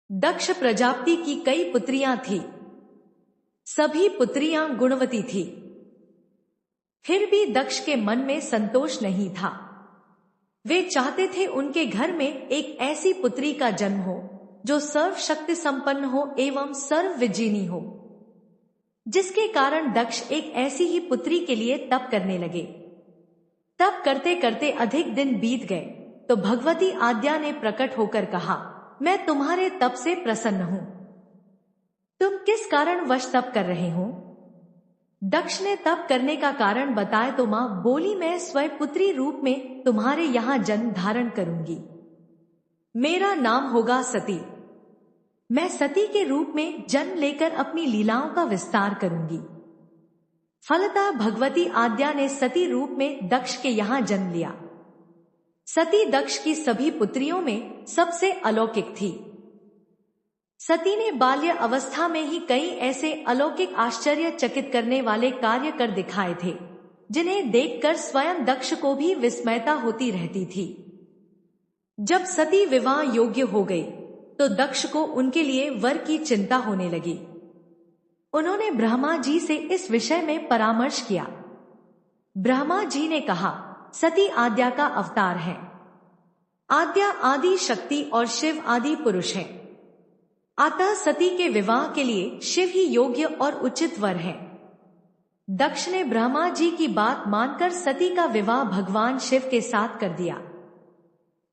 दक्ष प्रजापति की कई पुत्रियां थी। सभी पुत्रियां गुणवती थी। फिर भी दक्ष के मन में संतोष नहीं था। वे चाहते थे उनके घर में एक ऐसी पुत्री का जन्म हो जो सर्वशक्ति संपन्न हो एवं सर्वविजीनी हो, जिसके कारण दक्ष एक ऐसी ही पुत्री के लिए तप करने लगे। तप करते करते अधिक दिन बीत गए तो भगवती आद्या ने प्रकट होकर कहा, मैं तुम्हारे तप से प्रसन्न हूं। तुम किस कारण वश तप कर रहे हो? दक्ष ने तप करने का कारण बताया तो मां बोली, मैं स्वयं पुत्री रूप में तुम्हारे यहां जन्म धारण करूंगी। मेरा नाम होगा सती। मैं सती के रूप में जन्म लेकर अपनी लीलाओं का विस्तार करूंगी। फलतः भगवती आद्या ने सती रूप में दक्ष के यहां जन्म लिया। सती दक्ष की सभी पुत्रियों में सबसे अलौकिक थी। सती ने बाल्य अवस्था में ही कई ऐसे अलौकिक आश्चर्यचकित करने वाले कार्य कर दिखाए थे, जिन्हें देखकर स्वयं दक्ष को भी विस्मयता होती रहती थी। जब सती विवाह योग्य हो गई तो दक्ष को उनके लिए वर की चिंता होने लगी। उन्होंने ब्रह्मा जी से इस विषय में परामर्श किया। ब्रह्मा जी ने कहा, सती आद्या का अवतार है। आद्या आदि शक्ति और शिव आदि पुरुष है। अतः सती के विवाह के लिए शिव ही योग्य और उचित वर है। दक्ष ने ब्रह्मा जी की बात मानकर सती का विवाह भगवान शिव के साथ कर दिया।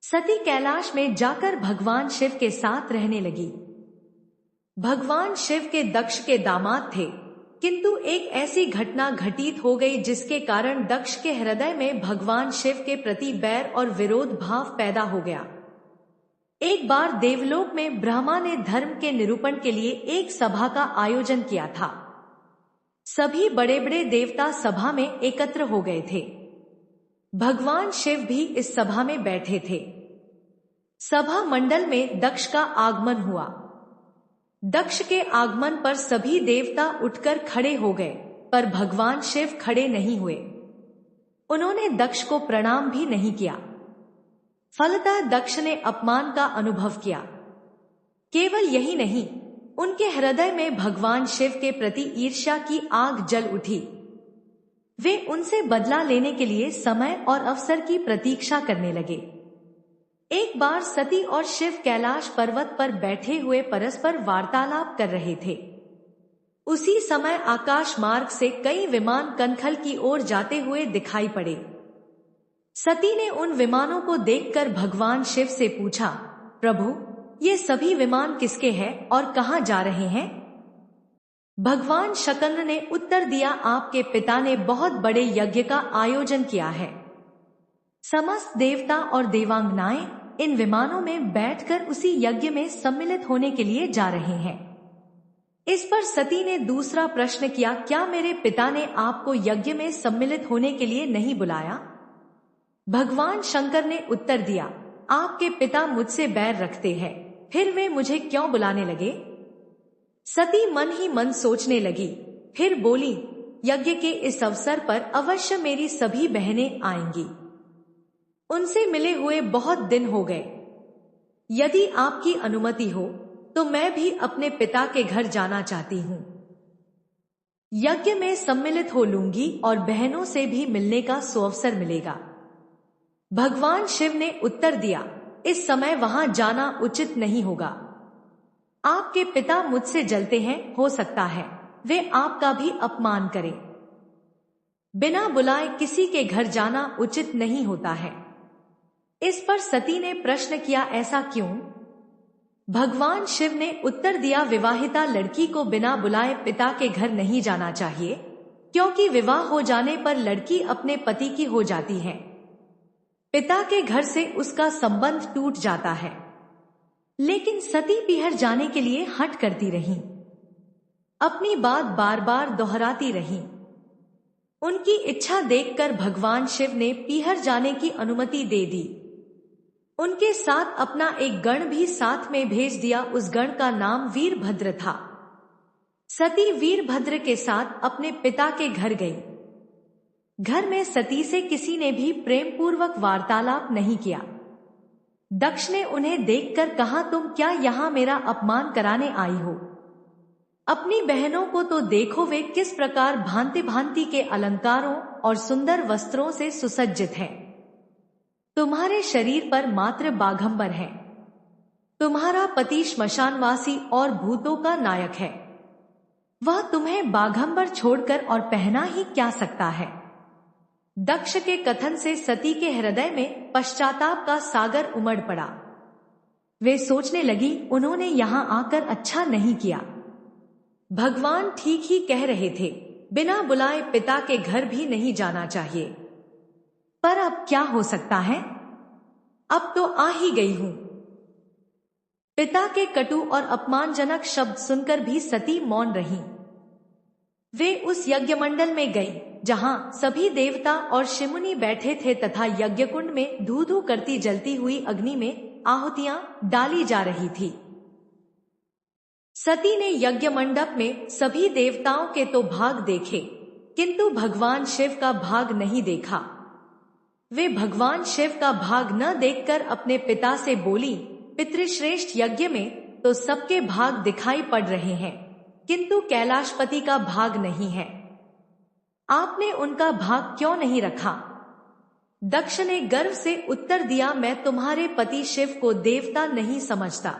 सती कैलाश में जाकर भगवान शिव के साथ रहने लगी। भगवान शिव के दक्ष के दामाद थे, किंतु एक ऐसी घटना घटित हो गई जिसके कारण दक्ष के हृदय में भगवान शिव के प्रति बैर और विरोध भाव पैदा हो गया। एक बार देवलोक में ब्रह्मा ने धर्म के निरूपण के लिए एक सभा का आयोजन किया था। सभी बड़े बड़े देवता सभा में एकत्र हो गए थे। भगवान शिव भी इस सभा में बैठे थे। सभा मंडल में दक्ष का आगमन हुआ। दक्ष के आगमन पर सभी देवता उठकर खड़े हो गए, पर भगवान शिव खड़े नहीं हुए। उन्होंने दक्ष को प्रणाम भी नहीं किया। फलतः दक्ष ने अपमान का अनुभव किया। केवल यही नहीं, उनके हृदय में भगवान शिव के प्रति ईर्ष्या की आग जल उठी। वे उनसे बदला लेने के लिए समय और अवसर की प्रतीक्षा करने लगे। एक बार सती और शिव कैलाश पर्वत पर बैठे हुए परस्पर वार्तालाप कर रहे थे। उसी समय आकाश मार्ग से कई विमान कनखल की ओर जाते हुए दिखाई पड़े। सती ने उन विमानों को देखकर भगवान शिव से पूछा, प्रभु, ये सभी विमान किसके हैं और कहां जा रहे हैं? भगवान शकंद ने उत्तर दिया, आपके पिता ने बहुत बड़े यज्ञ का आयोजन किया है। समस्त देवता और देवांगनाएं इन विमानों में बैठकर उसी यज्ञ में सम्मिलित होने के लिए जा रहे हैं। इस पर सती ने दूसरा प्रश्न किया, क्या मेरे पिता ने आपको यज्ञ में सम्मिलित होने के लिए नहीं बुलाया? भगवान शंकर ने उत्तर दिया, आपके पिता मुझसे बैर रखते हैं, फिर वे मुझे क्यों बुलाने लगे? सती मन ही मन सोचने लगी, फिर बोली, यज्ञ के इस अवसर पर अवश्य मेरी सभी बहनें आएंगी। उनसे मिले हुए बहुत दिन हो गए। यदि आपकी अनुमति हो तो मैं भी अपने पिता के घर जाना चाहती हूँ। यज्ञ में सम्मिलित हो लूंगी और बहनों से भी मिलने का सुअवसर मिलेगा। भगवान शिव ने उत्तर दिया, इस समय वहां जाना उचित नहीं होगा। आपके पिता मुझसे जलते हैं, हो सकता है वे आपका भी अपमान करें। बिना बुलाए किसी के घर जाना उचित नहीं होता है। इस पर सती ने प्रश्न किया, ऐसा क्यों? भगवान शिव ने उत्तर दिया, विवाहिता लड़की को बिना बुलाए पिता के घर नहीं जाना चाहिए, क्योंकि विवाह हो जाने पर लड़की अपने पति की हो जाती है। पिता के घर से उसका संबंध टूट जाता है। लेकिन सती पीहर जाने के लिए हठ करती रहीं। अपनी बात बार बार दोहराती रहीं। उनकी इच्छा देखकर भगवान शिव ने पीहर जाने की अनुमति दे दी। उनके साथ अपना एक गण भी साथ में भेज दिया। उस गण का नाम वीरभद्र था। सती वीरभद्र के साथ अपने पिता के घर गई। घर में सती से किसी ने भी प्रेम पूर्वक वार्तालाप नहीं किया। दक्ष ने उन्हें देखकर कहा, तुम क्या यहाँ मेरा अपमान कराने आई हो? अपनी बहनों को तो देखो, वे किस प्रकार भांति भांति के अलंकारों और सुंदर वस्त्रों से सुसज्जित हैं। तुम्हारे शरीर पर मात्र बाघंबर है। तुम्हारा पति श्मशानवासी और भूतों का नायक है। वह तुम्हें बाघंबर छोड़कर और पहना ही क्या सकता है। दक्ष के कथन से सती के हृदय में पश्चाताप का सागर उमड़ पड़ा। वे सोचने लगी, उन्होंने यहाँ आकर अच्छा नहीं किया। भगवान ठीक ही कह रहे थे, बिना बुलाए पिता के घर भी नहीं जाना चाहिए। पर अब क्या हो सकता है, अब तो आ ही गई हूं। पिता के कटु और अपमानजनक शब्द सुनकर भी सती मौन रही। वे उस यज्ञमंडल में गई जहां सभी देवता और शिमुनि बैठे थे तथा यज्ञकुंड में धू धू करती जलती हुई अग्नि में आहुतियां डाली जा रही थी। सती ने यज्ञ मंडप में सभी देवताओं के तो भाग देखे, किंतु भगवान शिव का भाग नहीं देखा। वे भगवान शिव का भाग न देखकर अपने पिता से बोली, पितृश्रेष्ठ यज्ञ में तो सबके भाग दिखाई पड़ रहे हैं, किंतु कैलाशपति का भाग नहीं है। आपने उनका भाग क्यों नहीं रखा? दक्ष ने गर्व से उत्तर दिया, मैं तुम्हारे पति शिव को देवता नहीं समझता।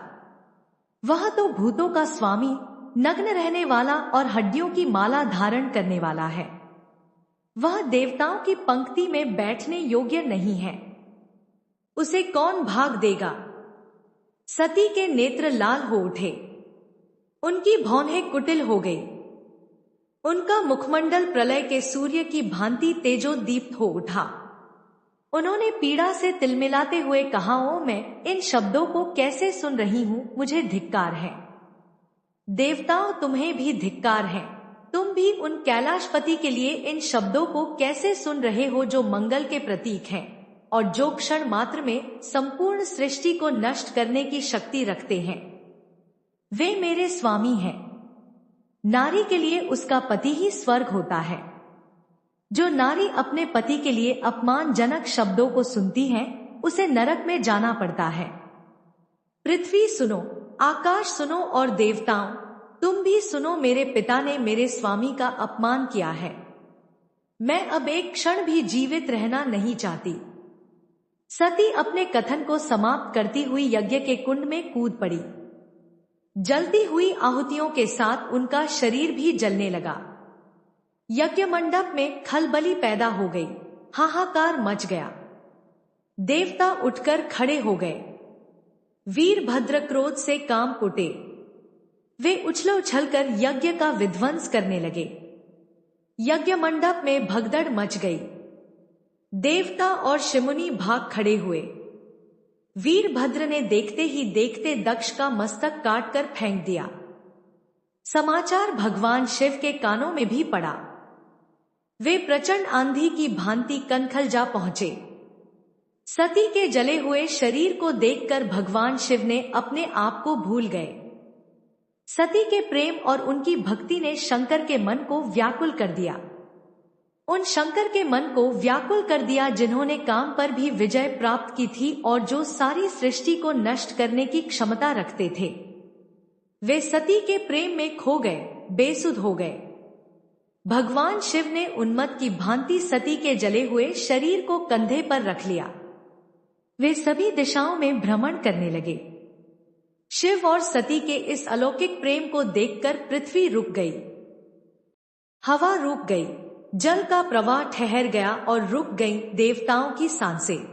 वह तो भूतों का स्वामी, नग्न रहने वाला और हड्डियों की माला धारण करने वाला है। वह देवताओं की पंक्ति में बैठने योग्य नहीं है। उसे कौन भाग देगा? सती के नेत्र लाल हो उठे, उनकी भौहें कुटिल हो गई। उनका मुखमंडल प्रलय के सूर्य की भांति तेजोदीप्त हो उठा। उन्होंने पीड़ा से तिलमिलाते हुए कहा, ओ मैं इन शब्दों को कैसे सुन रही हूं, मुझे धिक्कार है। देवताओं, तुम्हें भी धिक्कार है। तुम भी उन कैलाशपति के लिए इन शब्दों को कैसे सुन रहे हो जो मंगल के प्रतीक हैं और जो क्षण मात्र में संपूर्ण सृष्टि को नष्ट करने की शक्ति रखते हैं। वे मेरे स्वामी हैं। नारी के लिए उसका पति ही स्वर्ग होता है। जो नारी अपने पति के लिए अपमानजनक शब्दों को सुनती है, उसे नरक में जाना पड़ता है। पृथ्वी सुनो, आकाश सुनो और देवताओं, तुम भी सुनो। मेरे पिता ने मेरे स्वामी का अपमान किया है। मैं अब एक क्षण भी जीवित रहना नहीं चाहती। सती अपने कथन को समाप्त करती हुई यज्ञ के कुंड में कूद पड़ी। जलती हुई आहुतियों के साथ उनका शरीर भी जलने लगा। यज्ञ मंडप में खलबली पैदा हो गई, हाहाकार मच गया। देवता उठकर खड़े हो गए। वीरभद्र क्रोध से काम उठे। वे उछल उछलकर यज्ञ का विध्वंस करने लगे। यज्ञ मंडप में भगदड़ मच गई। देवता और शिमुनि भाग खड़े हुए। वीरभद्र ने देखते ही देखते दक्ष का मस्तक काटकर फेंक दिया। समाचार भगवान शिव के कानों में भी पड़ा। वे प्रचंड आंधी की भांति कनखल जा पहुंचे। सती के जले हुए शरीर को देखकर भगवान शिव ने अपने आप को भूल गए। सती के प्रेम और उनकी भक्ति ने शंकर के मन को व्याकुल कर दिया। उन शंकर के मन को व्याकुल कर दिया जिन्होंने काम पर भी विजय प्राप्त की थी और जो सारी सृष्टि को नष्ट करने की क्षमता रखते थे। वे सती के प्रेम में खो गए, बेसुध हो गए। भगवान शिव ने उन्मत्त की भांति सती के जले हुए शरीर को कंधे पर रख लिया। वे सभी दिशाओं में भ्रमण करने लगे। शिव और सती के इस अलौकिक प्रेम को देखकर पृथ्वी रुक गई, हवा रुक गई, जल का प्रवाह ठहर गया और रुक गई देवताओं की सांसें।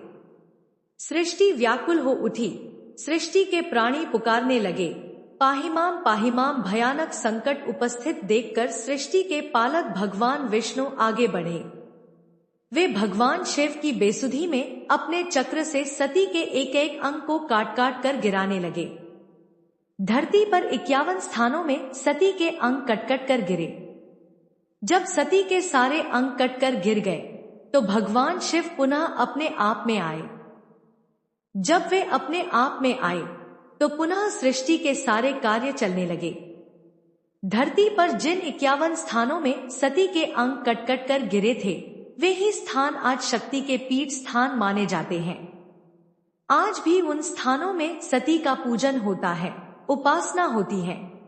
सृष्टि व्याकुल हो उठी। सृष्टि के प्राणी पुकारने लगे, पाहिमाम पाहिमाम। भयानक संकट उपस्थित देखकर सृष्टि के पालक भगवान विष्णु आगे बढ़े। वे भगवान शिव की बेसुधी में अपने चक्र से सती के एक एक अंग को काट काट कर गिराने लगे। धरती पर 51 स्थानों में सती के अंग कटकट कर गिरे। जब सती के सारे अंग कटकर गिर गए तो भगवान शिव पुनः अपने आप में आए। जब वे अपने आप में आए तो पुनः सृष्टि के सारे कार्य चलने लगे। धरती पर जिन 51 स्थानों में सती के अंग कटकट कर गिरे थे, वे ही स्थान आज शक्ति के पीठ स्थान माने जाते हैं। आज भी उन स्थानों में सती का पूजन होता है, उपासना होती है।